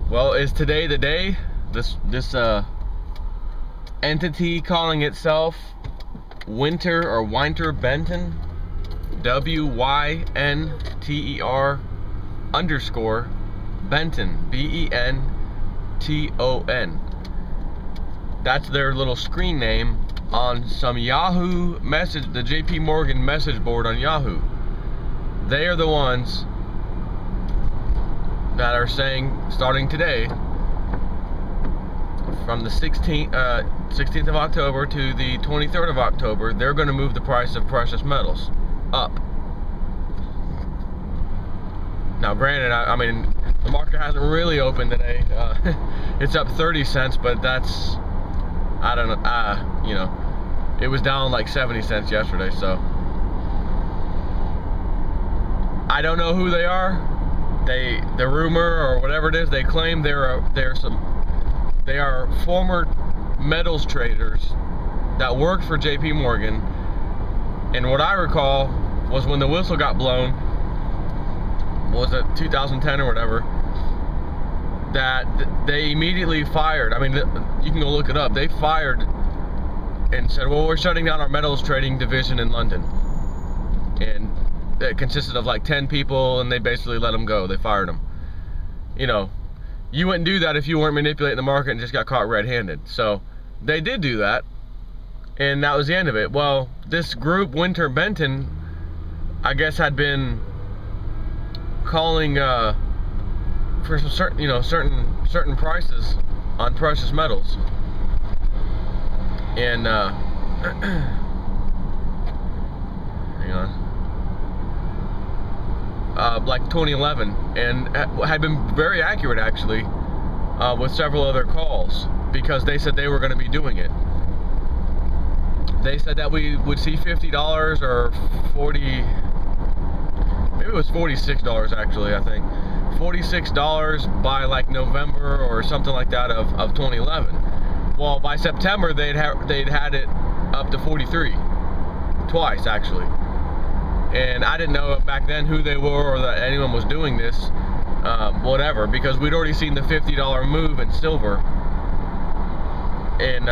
Well, is today the day? This entity calling itself Winter Benton, WYNTER _ Benton, BENTON. That's their little screen name on some Yahoo message, the JP Morgan message board on Yahoo. They are the ones that are saying, starting today, from the 16th of October to the 23rd of October, they're going to move the price of precious metals up. Now, granted, I mean, the market hasn't really opened today. It's up 30 cents, but that's, I don't know, you know, it was down like 70 cents yesterday, so I don't know who they are. The rumor or whatever it is, they claim they are former metals traders that worked for JP Morgan, and what I recall was when the whistle got blown, was it 2010 or whatever, that they immediately fired. I mean, you can go look it up. They fired and said, well, we're shutting down our metals trading division in London, and it consisted of like 10 people, and they basically let them go. They fired them. You know, you wouldn't do that if you weren't manipulating the market and just got caught red-handed. So they did do that, and that was the end of it. Well, this group, Winter Benton, I guess had been calling for some certain, you know, certain prices on precious metals, and hang on. Like 2011, and had been very accurate actually, with several other calls, because they said they were going to be doing it. They said that we would see $50 or 40, maybe it was $46 actually, I think. $46 by like November or something like that of 2011. Well, by September they'd had it up to 43, twice actually. And I didn't know back then who they were or that anyone was doing this, whatever, because we'd already seen the $50 move in silver, and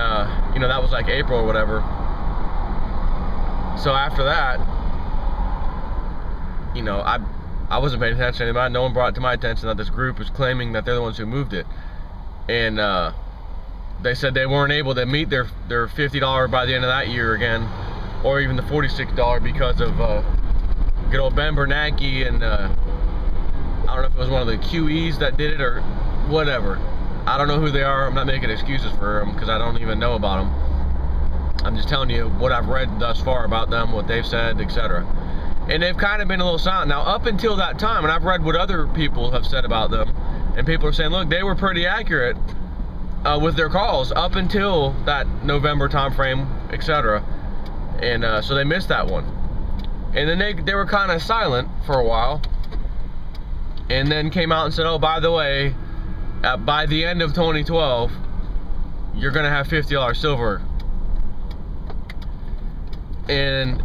you know, that was like April or whatever. So after that, you know, I wasn't paying attention to anybody. No one brought it to my attention that this group was claiming that they're the ones who moved it, and they said they weren't able to meet their $50 by the end of that year again, or even the $46 because of good old Ben Bernanke, and I don't know if it was one of the QEs that did it or whatever. I don't know who they are. I'm not making excuses for them because I don't even know about them. I'm just telling you what I've read thus far about them, what they've said, etc. And they've kind of been a little silent. Now, up until that time, and I've read what other people have said about them, and people are saying, look, they were pretty accurate with their calls up until that November time frame, etc. And so they missed that one. And then they were kind of silent for a while, and then came out and said, oh, by the way, by the end of 2012, you're gonna have $50 silver. And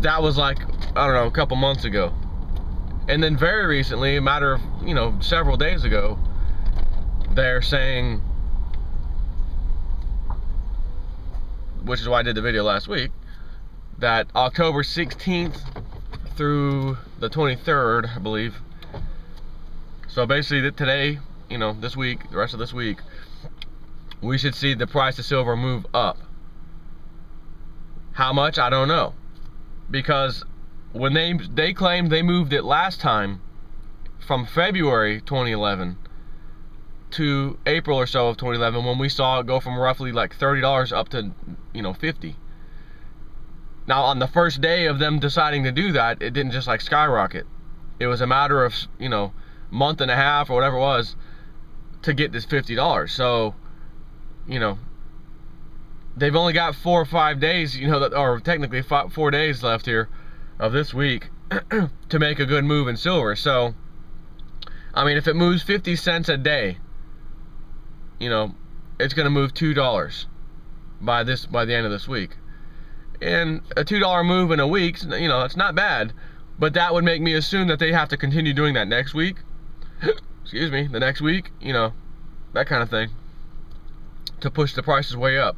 that was like, I don't know, a couple months ago. And then very recently, a matter of, you know, several days ago, they're saying, which is why I did the video last week, that October 16th through the 23rd, I believe. So basically today, you know, this week, the rest of this week, we should see the price of silver move up. How much? I don't know. Because when they claimed they moved it last time from February 2011 to April or so of 2011, when we saw it go from roughly like $30 up to, you know, 50. Now, on the first day of them deciding to do that, it didn't just like skyrocket. It was a matter of, you know, month and a half or whatever it was to get this $50. So, you know, they've only got 4 or 5 days, you know, or technically 4 days left here of this week to make a good move in silver. So, I mean, if it moves 50 cents a day, you know, it's going to move $2 by the end of this week. And a $2 move in a week, you know, it's not bad, but that would make me assume that they have to continue doing that next week, excuse me, the next week, you know, that kind of thing, to push the prices way up.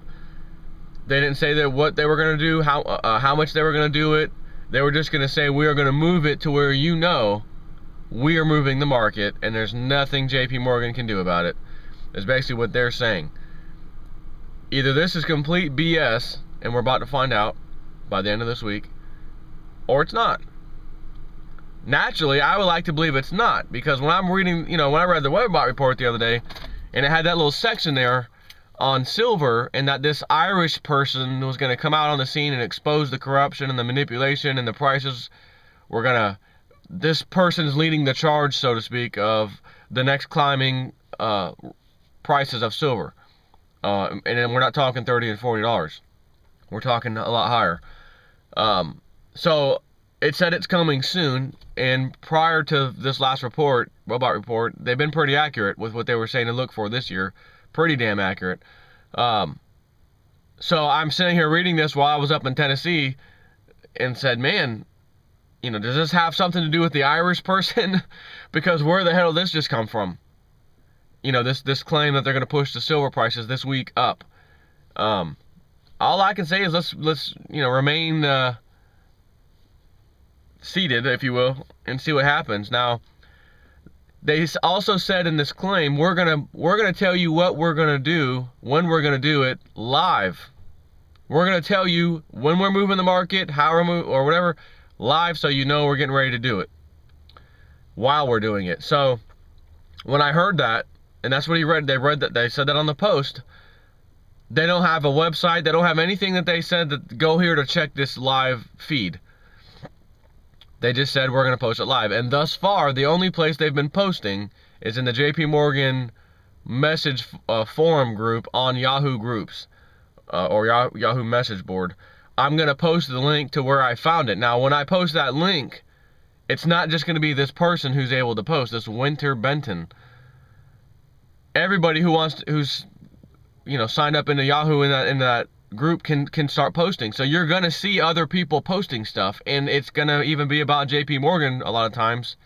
They didn't say that what they were going to do, how much they were going to do it. They were just going to say, we are going to move it to where you know we are moving the market, and there's nothing JP Morgan can do about it. That's basically what they're saying. Either this is complete BS, and we're about to find out by the end of this week, or it's not. Naturally, I would like to believe it's not, because when I'm reading, you know, when I read the Webbot report the other day, and it had that little section there on silver, and that this Irish person was going to come out on the scene and expose the corruption and the manipulation, and the prices were going to, this person's leading the charge, so to speak, of the next climbing prices of silver. And then we're not talking $30 and $40. We're talking a lot higher. So it said it's coming soon, and prior to this last report, Webbot report, they've been pretty accurate with what they were saying to look for this year. Pretty damn accurate. So I'm sitting here reading this while I was up in Tennessee, and said, man, you know, does this have something to do with the Irish person? Because where the hell did this just come from? You know, this claim that they're going to push the silver prices this week up. All I can say is let's you know, remain seated, if you will, and see what happens. Now, they also said in this claim, we're gonna tell you what we're gonna do, when we're gonna do it, live. We're gonna tell you when we're moving the market, how we're moving, or whatever, live, so you know we're getting ready to do it while we're doing it. So when I heard that, and that's what they said that on the post. They don't have a website, they don't have anything that they said that go here to check this live feed. They just said we're going to post it live. And thus far, the only place they've been posting is in the JP Morgan message forum group on Yahoo Groups, or Yahoo message board. I'm going to post the link to where I found it. Now, when I post that link, it's not just going to be this person who's able to post, this Winter Benton. Everybody who's you know, signed up into Yahoo in that group can start posting. So you're gonna see other people posting stuff, and it's gonna even be about JP Morgan a lot of times,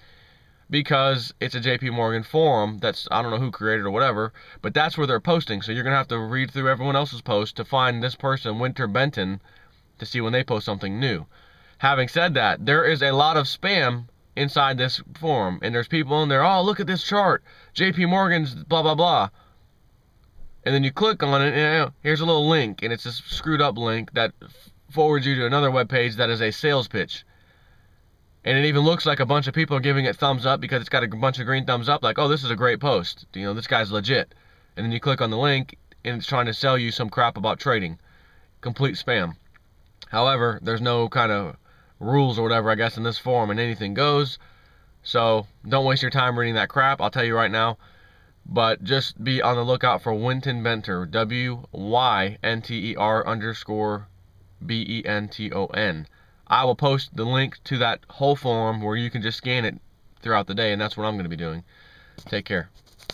because it's a JP Morgan forum that's, I don't know who created or whatever, but that's where they're posting. So you're gonna have to read through everyone else's post to find this person, Winter Benton, to see when they post something new. Having said that, there is a lot of spam inside this forum, and there's people in there, oh, look at this chart, JP Morgan's blah blah blah, and then you click on it, and here's a little link, and it's a screwed up link that forwards you to another web page that is a sales pitch, and it even looks like a bunch of people are giving it thumbs up because it's got a bunch of green thumbs up, like, oh, this is a great post, you know, this guy's legit. And then you click on the link, and it's trying to sell you some crap about trading. Complete spam. However, there's no kind of rules or whatever, I guess, in this forum, and anything goes. So don't waste your time reading that crap, I'll tell you right now. But just be on the lookout for Winton Benter, WYNTER_BENTON. I will post the link to that whole forum where you can just scan it throughout the day, and that's what I'm going to be doing. Take care.